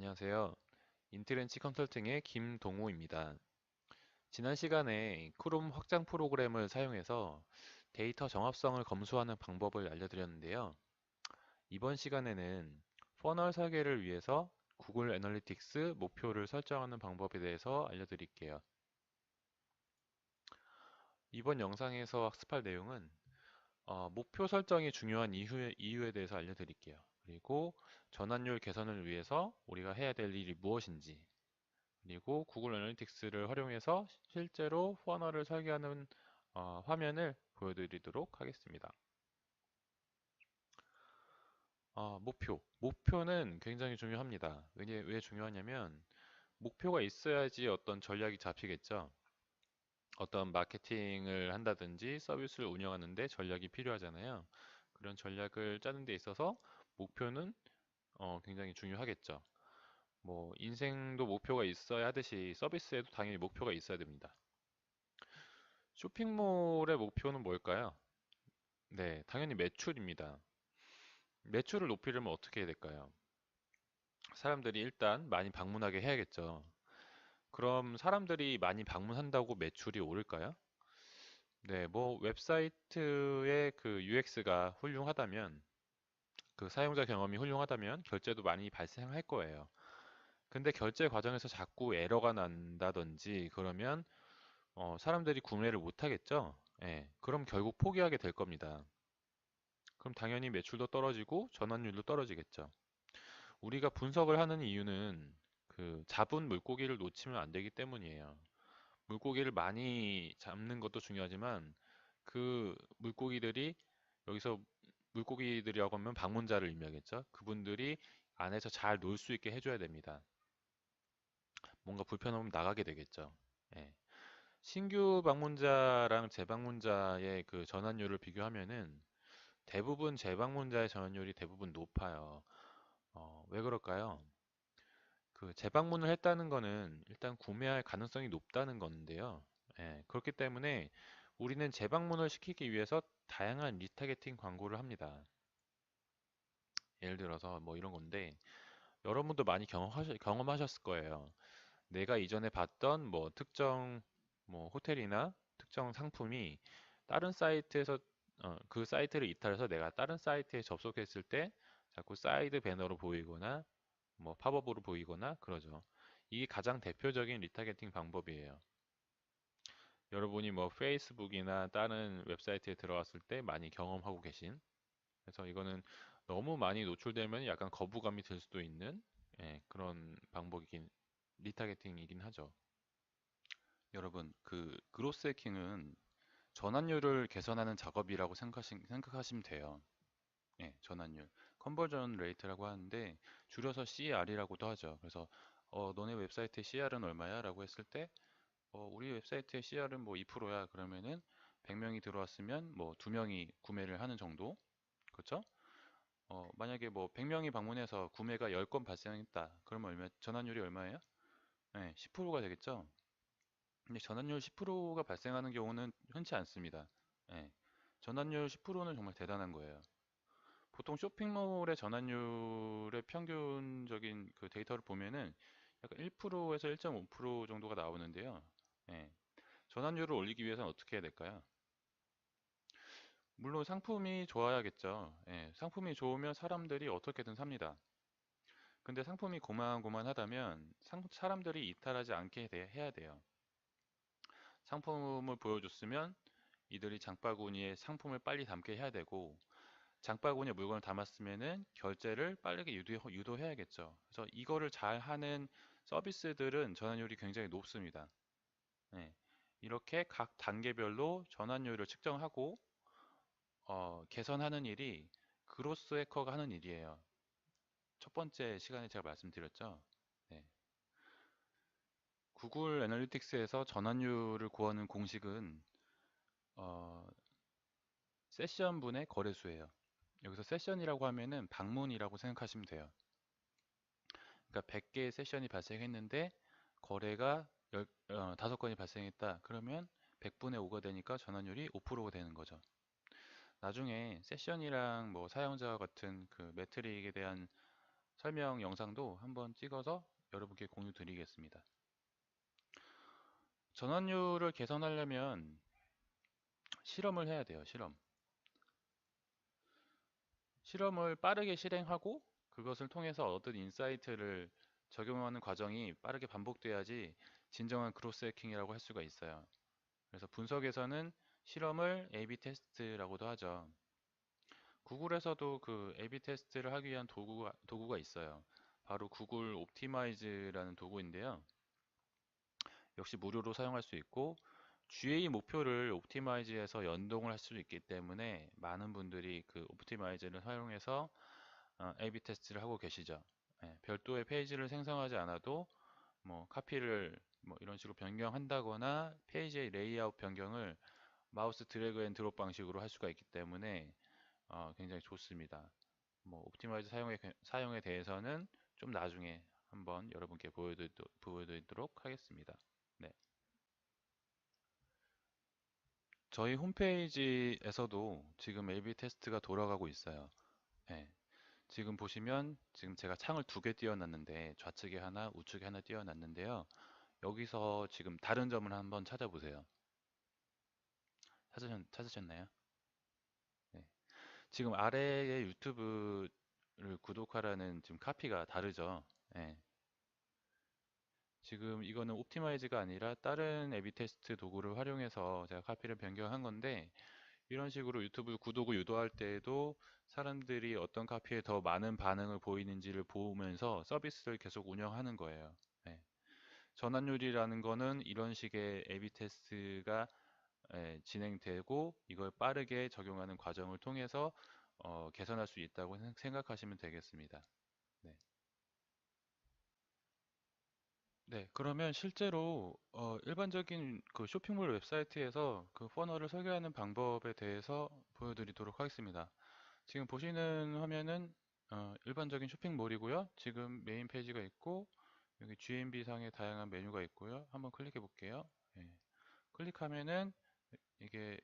안녕하세요. 인트렌치 컨설팅의 김동우입니다. 지난 시간에 크롬 확장 프로그램을 사용해서 데이터 정합성을 검수하는 방법을 알려드렸는데요. 이번 시간에는 퍼널 설계를 위해서 구글 애널리틱스 목표를 설정하는 방법에 대해서 알려드릴게요. 이번 영상에서 학습할 내용은 목표 설정이 중요한 이유에 대해서 알려드릴게요. 그리고 전환율 개선을 위해서 우리가 해야 될 일이 무엇인지, 그리고 구글 애널리틱스를 활용해서 실제로 퍼널을 설계하는 화면을 보여드리도록 하겠습니다. 목표는 굉장히 중요합니다. 왜 중요하냐면 목표가 있어야지 어떤 전략이 잡히겠죠. 어떤 마케팅을 한다든지 서비스를 운영하는데 전략이 필요하잖아요. 그런 전략을 짜는 데 있어서 목표는 굉장히 중요하겠죠. 뭐 인생도 목표가 있어야 하듯이 서비스에도 당연히 목표가 있어야 됩니다. 쇼핑몰의 목표는 뭘까요? 네, 당연히 매출입니다. 매출을 높이려면 어떻게 해야 될까요? 사람들이 일단 많이 방문하게 해야겠죠. 그럼 사람들이 많이 방문한다고 매출이 오를까요? 네, 뭐 웹사이트의 그 UX가 훌륭하다면, 그 사용자 경험이 훌륭하다면 결제도 많이 발생할 거예요. 근데 결제 과정에서 자꾸 에러가 난다든지 그러면 사람들이 구매를 못 하겠죠? 예, 그럼 결국 포기하게 될 겁니다. 그럼 당연히 매출도 떨어지고 전환율도 떨어지겠죠. 우리가 분석을 하는 이유는 그 잡은 물고기를 놓치면 안 되기 때문이에요. 물고기를 많이 잡는 것도 중요하지만 그 물고기들이 여기서 물고기들이라고 하면 방문자를 의미하겠죠. 그분들이 안에서 잘 놀 수 있게 해줘야 됩니다. 뭔가 불편하면 나가게 되겠죠. 예. 신규 방문자랑 재방문자의 그 전환율을 비교하면은 대부분 재방문자의 전환율이 대부분 높아요. 왜 그럴까요? 그 재방문을 했다는 거는 일단 구매할 가능성이 높다는 건데요. 예, 그렇기 때문에 우리는 재방문을 시키기 위해서 다양한 리타게팅 광고를 합니다. 예를 들어서 뭐 이런 건데 여러분도 많이 경험하셨을 거예요. 내가 이전에 봤던 뭐 특정 뭐 호텔이나 특정 상품이 다른 사이트에서 그 사이트를 이탈해서 내가 다른 사이트에 접속했을 때 자꾸 사이드 배너로 보이거나 뭐 팝업으로 보이거나 그러죠. 이게 가장 대표적인 리타게팅 방법이에요. 여러분이 뭐 페이스북이나 다른 웹사이트에 들어갔을 때 많이 경험하고 계신. 그래서 이거는 너무 많이 노출되면 약간 거부감이 들 수도 있는 그런 방법이긴 리타게팅이긴 하죠. 여러분, 그 그로스 해킹은 전환율을 개선하는 작업이라고 생각하시면 돼요. 예, 전환율. 컨버전 레이트라고 하는데 줄여서 CR이라고도 하죠. 그래서 너네 웹사이트의 CR은 얼마야? 라고 했을 때 우리 웹사이트의 CR은 뭐 2%야. 그러면은 100명이 들어왔으면 뭐 2명이 구매를 하는 정도. 그렇죠? 만약에 뭐 100명이 방문해서 구매가 10건 발생했다. 그러면 전환율이 얼마예요? 네, 10%가 되겠죠? 근데 전환율 10%가 발생하는 경우는 흔치 않습니다. 예. 전환율 10%는 정말 대단한 거예요. 보통 쇼핑몰의 전환율의 평균적인 그 데이터를 보면은 약간 1%에서 1.5% 정도가 나오는데요. 예. 전환율을 올리기 위해서는 어떻게 해야 될까요? 물론 상품이 좋아야겠죠. 예. 상품이 좋으면 사람들이 어떻게든 삽니다. 근데 상품이 고만고만하다면 사람들이 이탈하지 않게 해야 돼요. 상품을 보여줬으면 이들이 장바구니에 상품을 빨리 담게 해야 되고 장바구니에 물건을 담았으면은 결제를 빠르게 유도해야겠죠. 그래서 이거를 잘 하는 서비스들은 전환율이 굉장히 높습니다. 네. 이렇게 각 단계별로 전환율을 측정하고 개선하는 일이 그로스 해커가 하는 일이에요. 첫 번째 시간에 제가 말씀드렸죠. 네. 구글 애널리틱스에서 전환율을 구하는 공식은 어, 세션분의 거래수예요. 여기서 세션이라고 하면은 방문이라고 생각하시면 돼요. 그러니까 100개의 세션이 발생했는데 거래가 5건이 발생했다. 그러면 100분의 5가 되니까 전환율이 5%가 되는 거죠. 나중에 세션이랑 뭐 사용자 같은 그 매트릭에 대한 설명 영상도 한번 찍어서 여러분께 공유 드리겠습니다. 전환율을 개선하려면 실험을 해야 돼요. 실험을 빠르게 실행하고 그것을 통해서 얻은 인사이트를 적용하는 과정이 빠르게 반복돼야지 진정한 그로스 해킹이라고 할 수가 있어요. 그래서 분석에서는 실험을 A/B 테스트라고도 하죠. 구글에서도 그 A/B 테스트를 하기 위한 도구가 있어요. 바로 구글 옵티마이즈라는 도구인데요. 역시 무료로 사용할 수 있고 GA 목표를 옵티마이즈해서 연동을 할 수 있기 때문에 많은 분들이 그 옵티마이즈를 사용해서 A/B 테스트를 하고 계시죠. 예, 별도의 페이지를 생성하지 않아도 뭐 카피를 뭐 이런 식으로 변경한다거나 페이지의 레이아웃 변경을 마우스 드래그 앤 드롭 방식으로 할 수가 있기 때문에 굉장히 좋습니다. 뭐 옵티마이즈 사용에 대해서는 좀 나중에 한번 여러분께 보여드리도록 하겠습니다. 네. 저희 홈페이지에서도 지금 A/B 테스트가 돌아가고 있어요. 네. 지금 보시면 지금 제가 창을 두 개 띄워놨는데 좌측에 하나, 우측에 하나 띄워놨는데요. 여기서 지금 다른 점을 한번 찾아보세요. 찾으셨나요? 네. 지금 아래에 유튜브를 구독하라는 지금 카피가 다르죠. 네. 지금 이거는 옵티마이즈가 아니라 다른 A/B 테스트 도구를 활용해서 제가 카피를 변경한 건데 이런 식으로 유튜브 구독을 유도할 때에도 사람들이 어떤 카피에 더 많은 반응을 보이는지를 보면서 서비스를 계속 운영하는 거예요. 네. 전환율이라는 거는 이런 식의 A/B 테스트가 진행되고 이걸 빠르게 적용하는 과정을 통해서 개선할 수 있다고 생각하시면 되겠습니다. 네. 네, 그러면 실제로 일반적인 그 쇼핑몰 웹사이트에서 그 퍼널을 설계하는 방법에 대해서 보여드리도록 하겠습니다. 지금 보시는 화면은 일반적인 쇼핑몰이고요. 지금 메인 페이지가 있고 여기 GMB 상의 다양한 메뉴가 있고요. 한번 클릭해 볼게요. 예. 클릭하면은 이게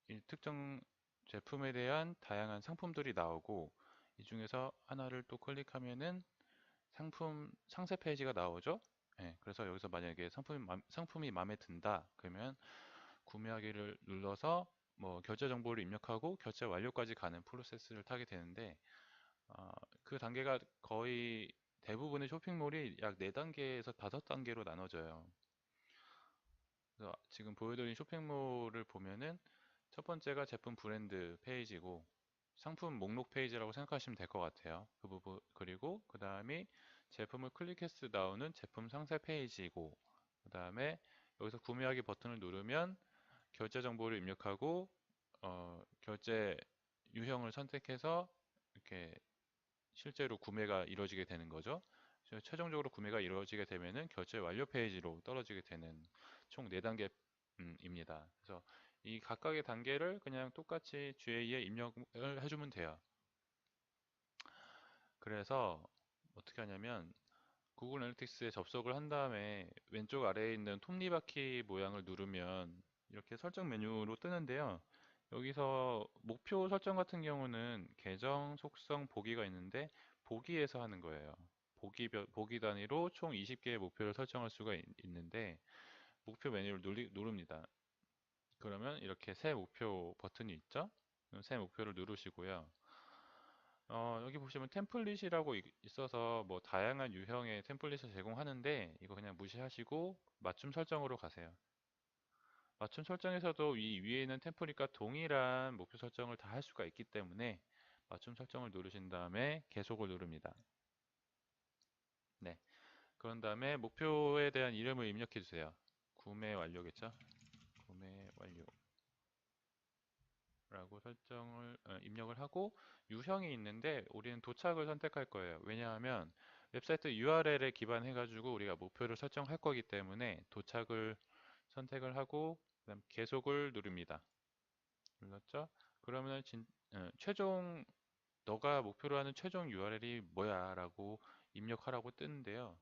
이 특정 제품에 대한 다양한 상품들이 나오고 이 중에서 하나를 또 클릭하면은 상품 상세 페이지가 나오죠. 예, 그래서 여기서 만약에 상품이 마음에 든다 그러면 구매하기를 눌러서 뭐 결제 정보를 입력하고 결제 완료까지 가는 프로세스를 타게 되는데 어, 그 단계가 거의 대부분의 쇼핑몰이 약 4단계에서 5단계로 나눠져요. 그래서 지금 보여드린 쇼핑몰을 보면은 첫 번째가 제품 브랜드 페이지고 상품 목록 페이지라고 생각하시면 될 것 같아요. 그 부분 그리고 그 다음에 제품을 클릭해서 나오는 제품 상세 페이지고 그 다음에 여기서 구매하기 버튼을 누르면 결제 정보를 입력하고 결제 유형을 선택해서 이렇게 실제로 구매가 이루어지게 되는 거죠. 그래서 최종적으로 구매가 이루어지게 되면은 결제 완료 페이지로 떨어지게 되는 총 4단계입니다. 그래서 이 각각의 단계를 그냥 똑같이 GA에 입력을 해주면 돼요. 그래서 어떻게 하냐면 구글 애널리틱스에 접속을 한 다음에 왼쪽 아래에 있는 톱니바퀴 모양을 누르면 이렇게 설정 메뉴로 뜨는데요. 여기서 목표 설정 같은 경우는 계정, 속성, 보기가 있는데 보기에서 하는 거예요. 보기 단위로 총 20개의 목표를 설정할 수가 있는데 목표 메뉴를 누릅니다. 그러면 이렇게 새 목표 버튼이 있죠? 그럼 새 목표를 누르시고요. 여기 보시면 템플릿이라고 있어서 뭐 다양한 유형의 템플릿을 제공하는데 이거 그냥 무시하시고 맞춤 설정으로 가세요. 맞춤 설정에서도 이 위에 있는 템플릿과 동일한 목표 설정을 다 할 수가 있기 때문에 맞춤 설정을 누르신 다음에 계속을 누릅니다. 네. 그런 다음에 목표에 대한 이름을 입력해 주세요. 구매 완료겠죠? 구매 완료라고 설정을 입력을 하고 유형이 있는데 우리는 도착을 선택할 거예요. 왜냐하면 웹사이트 URL에 기반해 가지고 우리가 목표를 설정할 거기 때문에 도착을 선택을 하고 그다음 계속을 누릅니다. 눌렀죠? 그러면 최종 너가 목표로 하는 최종 URL이 뭐야 라고 입력하라고 뜨는데요.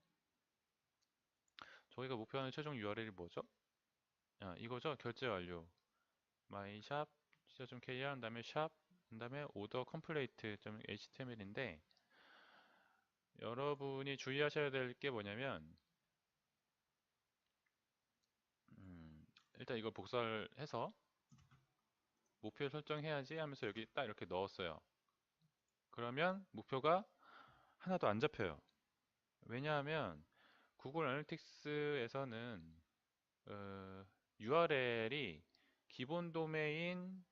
저희가 목표하는 최종 URL이 뭐죠? 이거죠. 결제 완료. myshop kr 한 다음에 shop 한 다음에 order complete.html인데 여러분이 주의하셔야 될 게 뭐냐면, 일단 이걸 복사를 해서 목표 설정해야지 하면서 여기 딱 이렇게 넣었어요. 그러면 목표가 하나도 안 잡혀요. 왜냐하면 구글 애널리틱스에서는 URL이 기본 도메인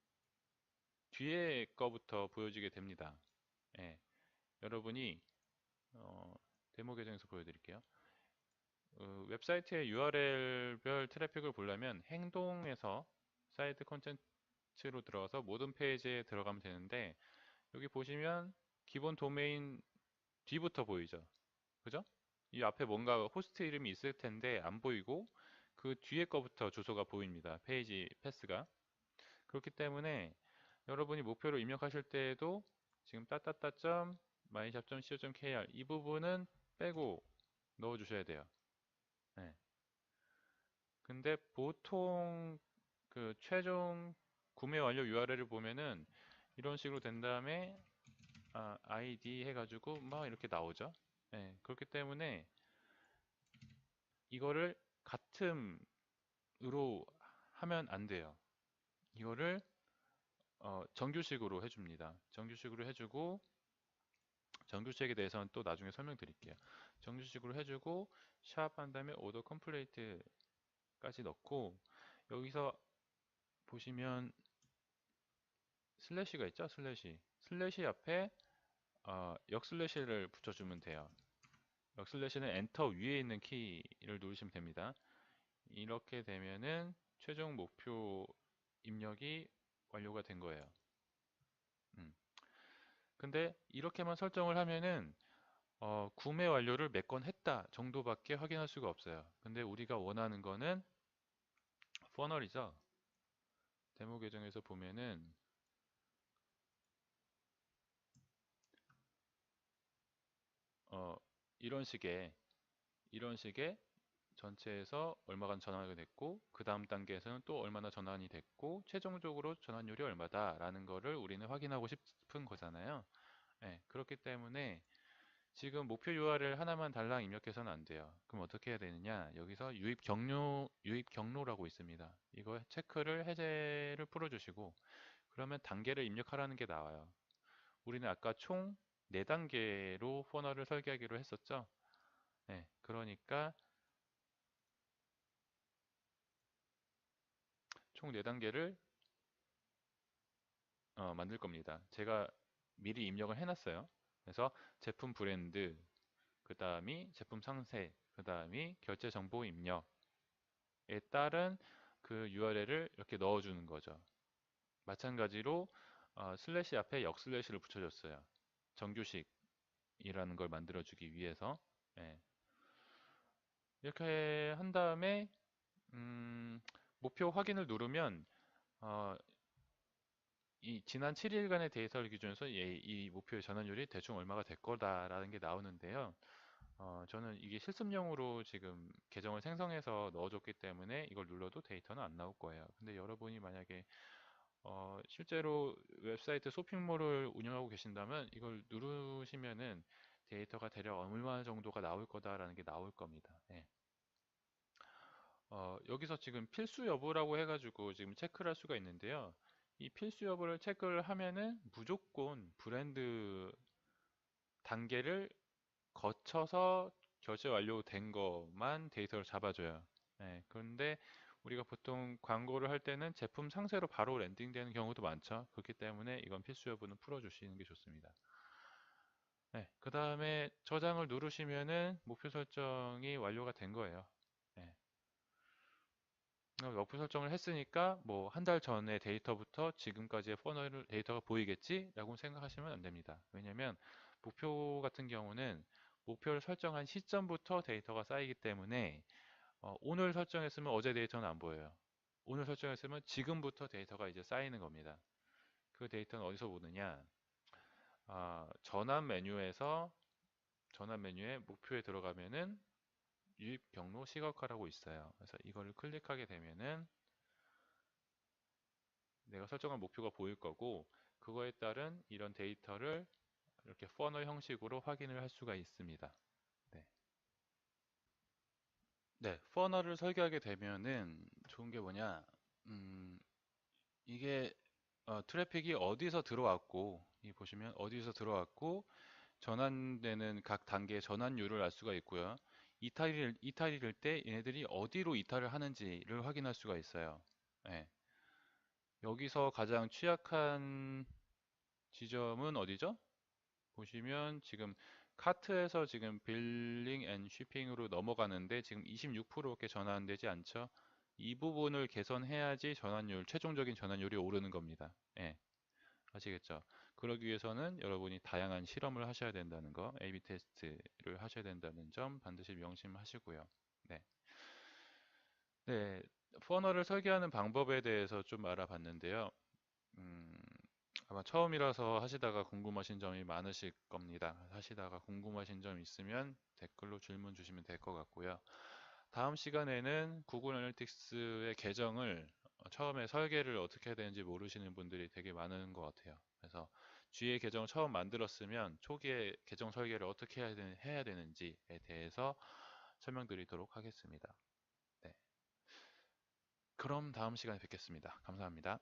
뒤에 거부터 보여지게 됩니다. 예, 여러분이 어, 데모 계정에서 보여드릴게요. 웹사이트의 URL별 트래픽을 보려면 행동에서 사이트 콘텐츠로 들어가서 모든 페이지에 들어가면 되는데 여기 보시면 기본 도메인 뒤부터 보이죠. 그죠? 이 앞에 뭔가 호스트 이름이 있을 텐데 안 보이고 그 뒤에 거부터 주소가 보입니다. 페이지 패스가. 그렇기 때문에 여러분이 목표로 입력하실 때에도 지금 따따따 myshop.co.kr 이 부분은 빼고 넣어 주셔야 돼요. 네. 근데 보통 그 최종 구매 완료 URL을 보면은 이런 식으로 된 다음에 ID 해가지고 막 이렇게 나오죠. 네. 그렇기 때문에 이거를 같음으로 하면 안 돼요. 이거를 정규식으로 해줍니다. 정규식으로 해주고 정규식에 대해서는 또 나중에 설명드릴게요. 정규식으로 해주고 샵 한 다음에 오더 컴플레이트까지 넣고 여기서 보시면 슬래시가 있죠? 슬래시 앞에 역슬래시를 붙여주면 돼요. 역슬래시는 엔터 위에 있는 키를 누르시면 됩니다. 이렇게 되면은 최종 목표 입력이 완료가 된 거예요. 음. 근데 이렇게만 설정을 하면은 구매 완료를 몇 건 했다 정도밖에 확인할 수가 없어요. 근데 우리가 원하는 거는 퍼널이죠. 데모 계정에서 보면은 어, 이런 식의 이런 식의 전체에서 얼마간 전환이 됐고 그 다음 단계에서는 또 얼마나 전환이 됐고 최종적으로 전환율이 얼마다라는 거를 우리는 확인하고 싶은 거잖아요. 네, 그렇기 때문에 지금 목표 URL 하나만 달랑 입력해서는 안 돼요. 그럼 어떻게 해야 되느냐? 여기서 유입 경로라고 있습니다. 이거 체크를 해제를 풀어주시고 그러면 단계를 입력하라는 게 나와요. 우리는 아까 총 4단계로 퍼널을 설계하기로 했었죠. 네, 그러니까 총 4단계를 만들 겁니다. 제가 미리 입력을 해놨어요. 그래서 제품 브랜드, 그 다음이 제품 상세, 그 다음이 결제 정보 입력에 따른 그 URL을 이렇게 넣어주는 거죠. 마찬가지로 슬래시 앞에 역슬래시를 붙여줬어요. 정규식이라는 걸 만들어주기 위해서. 예. 이렇게 한 다음에 목표 확인을 누르면 어, 이 지난 7일간의 데이터를 기준해서 이 목표의 전환율이 대충 얼마가 될 거다라는 게 나오는데요. 저는 이게 실습용으로 지금 계정을 생성해서 넣어줬기 때문에 이걸 눌러도 데이터는 안 나올 거예요. 근데 여러분이 만약에 실제로 웹사이트 쇼핑몰을 운영하고 계신다면 이걸 누르시면은 데이터가 대략 얼마 정도가 나올 거다라는 게 나올 겁니다. 예. 여기서 지금 필수 여부라고 해가지고 지금 체크를 할 수가 있는데요. 이 필수 여부를 체크를 하면은 무조건 브랜드 단계를 거쳐서 결제 완료된 것만 데이터를 잡아줘요. 네, 그런데 우리가 보통 광고를 할 때는 제품 상세로 바로 랜딩되는 경우도 많죠. 그렇기 때문에 이건 필수 여부는 풀어주시는 게 좋습니다. 네, 그 다음에 저장을 누르시면은 목표 설정이 완료가 된 거예요. 네. 목표 설정을 했으니까 뭐 한 달 전의 데이터부터 지금까지의 퍼널 데이터가 보이겠지? 라고 생각하시면 안 됩니다. 왜냐면 목표 같은 경우는 목표를 설정한 시점부터 데이터가 쌓이기 때문에 오늘 설정했으면 어제 데이터는 안 보여요. 오늘 설정했으면 지금부터 데이터가 이제 쌓이는 겁니다. 그 데이터는 어디서 보느냐? 전환 메뉴에 목표에 들어가면은 유입 경로 시각화라고 있어요. 그래서 이거를 클릭하게 되면은 내가 설정한 목표가 보일 거고 그거에 따른 이런 데이터를 이렇게 퍼널 형식으로 확인을 할 수가 있습니다. 네. 네, 퍼널을 설계하게 되면은 좋은 게 뭐냐? 음, 이게 트래픽이 어디서 들어왔고, 이 보시면 어디서 들어왔고, 전환되는 각 단계의 전환율을 알 수가 있고요. 이탈일 때 얘네들이 어디로 이탈을 하는지를 확인할 수가 있어요. 예. 여기서 가장 취약한 지점은 어디죠? 보시면 지금 카트에서 지금 빌링 앤 쉬핑으로 넘어가는데 지금 26%밖에 전환되지 않죠? 이 부분을 개선해야지 최종적인 전환율이 오르는 겁니다. 예. 아시겠죠? 그러기 위해서는 여러분이 다양한 실험을 하셔야 된다는 거, A/B 테스트를 하셔야 된다는 점 반드시 명심하시고요. 네. 네. 퍼널을 설계하는 방법에 대해서 좀 알아봤는데요. 음, 아마 처음이라서 하시다가 궁금하신 점이 많으실 겁니다. 하시다가 궁금하신 점 있으면 댓글로 질문 주시면 될 것 같고요. 다음 시간에는 구글 애널리틱스의 계정을 처음에 설계를 어떻게 해야 되는지 모르시는 분들이 되게 많은 것 같아요. 그래서 G의 계정 처음 만들었으면 초기에 계정 설계를 어떻게 해야 되는지에 대해서 설명드리도록 하겠습니다. 네. 그럼 다음 시간에 뵙겠습니다. 감사합니다.